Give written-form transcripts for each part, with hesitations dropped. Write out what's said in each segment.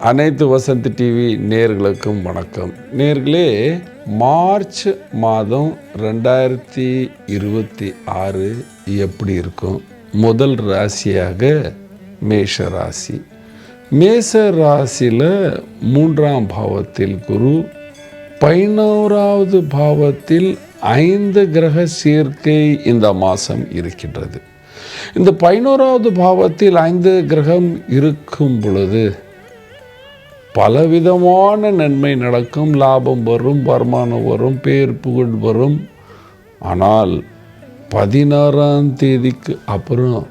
அனைத்து வசந்த் டிவி நேயர்களுக்கும் வணக்கம். நேயர்களே, மார்ச் மாதம் 2026 எப்படி இருக்கும்? முதல் ராசியாக மேஷ ராசி. மேஷ ராசியில் 3ஆம் பாவத்தில் குரு, 11வது பாவத்தில் 5 கிரக சேர்க்கை இந்த மாதம் இருக்கின்றது. இந்த 11வது பாவத்தில் 5 கிரகம் இருக்கும் பொழுது பலவிதமான நன்மை நடக்கும், லாபம் வரும், வருமானம் வரும், பேர் புகழ் வரும். ஆனால் 16ஆம் தேதிக்கு அப்புறம்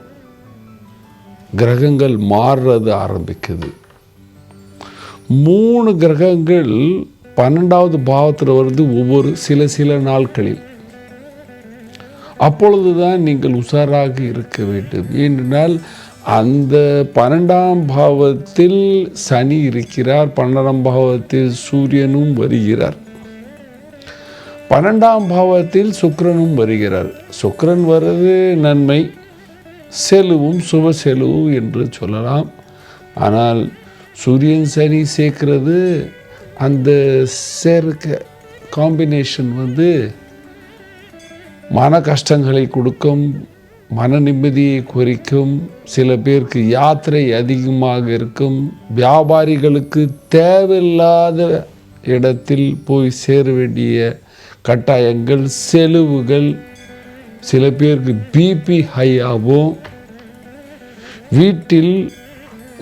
கிரகங்கள் மாறுறது ஆரம்பிக்குது. 3 கிரகங்கள் 12வது பாவத்தில் வருது ஒவ்வொரு சில நாட்களில். அப்பொழுதுதான் நீங்கள் உஷாராக இருக்க வேண்டும். ஏனென்றால் அந்த 12ஆம் பாவத்தில் சனி இருக்கிறார், 12ஆம் பாவத்தில் சூரியனும் வருகிறார், 12ஆம் பாவத்தில் சுக்கிரனும் வருகிறார். சுக்கிரன் வர்றது நன்மை, செலவும் சுப செலவு என்று சொல்லலாம். ஆனால் சூரியன் சனி சேர்க்கிறது, அந்த சேர்க்க காம்பினேஷன் மன கஷ்டங்களை கொடுக்கும், மன நிம்மதியை குறிக்கும். சில பேருக்கு யாத்திரை அதிகமாக இருக்கும், வியாபாரிகளுக்கு தேவையில்லாத இடத்தில் போய் சேர வேண்டிய கட்டாயங்கள், செலவுகள். சில பேருக்கு பிபி ஹை ஆகும். வீட்டில்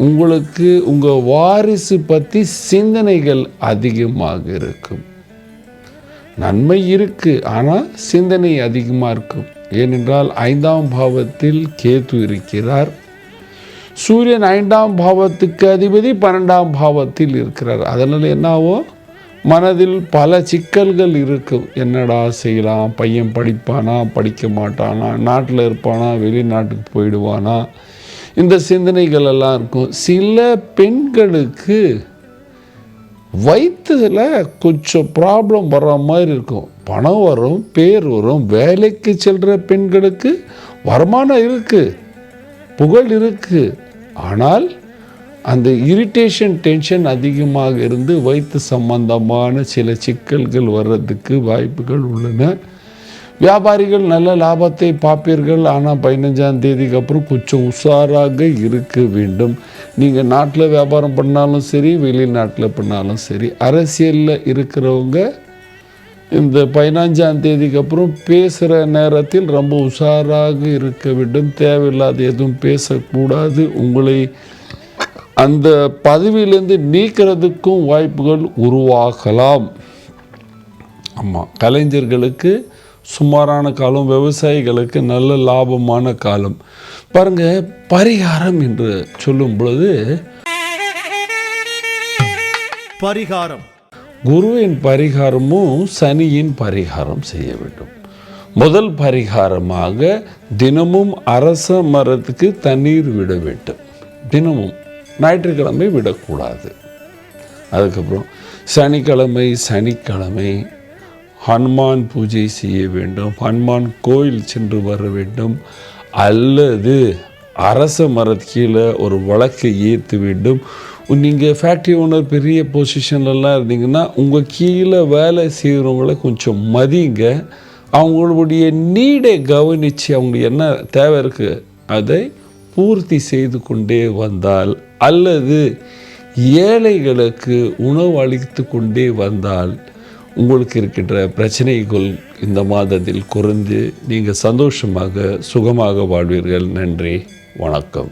உங்களுக்கு உங்கள் வாரிசு பற்றி சிந்தனைகள் அதிகமாக இருக்கும். நன்மை இருக்குது, ஆனால் சிந்தனை அதிகமாக இருக்கும். ஏனென்றால் 5ஆம் பாவத்தில் கேது இருக்கிறார். சூரியன் 5ஆம் பாவத்துக்கு அதிபதி 12ஆம் பாவத்தில் இருக்கிறார். அதனால் என்னாவோ மனதில் பல சிக்கல்கள் இருக்கும். என்னடா செய்யலாம்? பையன் படிப்பானா, படிக்க மாட்டானா, நாட்டில் இருப்பானா, வெளிநாட்டுக்கு போயிடுவானா, இந்த சிந்தனைகள் எல்லாம் இருக்கும். சில பெண்களுக்கு வயிற்றுல கொஞ்சம் ப்ராப்ளம் வர்ற மாதிரி இருக்கும். பணம் வரும், பேர் வரும். வேலைக்கு செல்கிற பெண்களுக்கு வருமானம் இருக்குது, புகழ் இருக்குது. ஆனால் அந்த இரிட்டேஷன், டென்ஷன் அதிகமாக இருந்து வயிற்று சம்பந்தமான சில சிக்கல்கள் வர்றதுக்கு வாய்ப்புகள் உள்ளன. வியாபாரிகள் நல்ல லாபத்தை பார்ப்பீர்கள். ஆனால் 15ஆம் தேதிக்கு அப்புறம் கொஞ்சம் உஷாராக இருக்க வேண்டும். நீங்கள் நாட்டில் வியாபாரம் பண்ணாலும் சரி, வெளிநாட்டில் பண்ணாலும் சரி. அரசியலில் இருக்கிறவங்க இந்த 15ஆம் தேதிக்கு அப்புறம் பேசுகிற நேரத்தில் ரொம்ப உஷாராக இருக்க வேண்டும். தேவையில்லாத எதுவும் பேசக்கூடாது. உங்களை அந்த பதவியிலேருந்து நீக்கிறதுக்கும் வாய்ப்புகள் உருவாகலாம். ஆமாம், கலைஞர்களுக்கு சுமாரான காலம், விவசாயிகளுக்கு நல்ல லாபமான காலம். பாருங்க, பரிகாரம் என்று சொல்லும் பொழுது பரிகாரம், குருவின் பரிகாரமும் சனியின் பரிகாரம் செய்ய வேண்டும். முதல் பரிகாரமாக தினமும் அரச மரத்துக்கு தண்ணீர் விட வேண்டும். தினமும், ஞாயிற்றுக்கிழமை விடக்கூடாது. அதுக்கப்புறம் சனிக்கிழமை ஹனுமான் பூஜை செய்ய வேண்டும். ஹனுமான் கோயில் சென்று வர வேண்டும். அல்லது அரச மரத்து கீழே ஒரு வழக்கை ஏற்ற வேண்டும். நீங்கள் ஃபேக்ட்ரி ஓனர், பெரிய பொசிஷன்லலாம் இருந்தீங்கன்னா உங்கள் கீழே வேலை செய்கிறவங்கள கொஞ்சம் மதிங்க. அவங்களுடைய நீடை கவனித்து அவங்களுக்கு என்ன தேவை இருக்குது அதை பூர்த்தி செய்து கொண்டே வந்தால், அல்லது ஏழைகளுக்கு உணவு அளித்து கொண்டே வந்தால் உங்களுக்கு இருக்கின்ற பிரச்சனைகள் இந்த மாதத்தில் குறைந்து நீங்கள் சந்தோஷமாக சுகமாக வாழ்வீர்கள். நன்றி, வணக்கம்.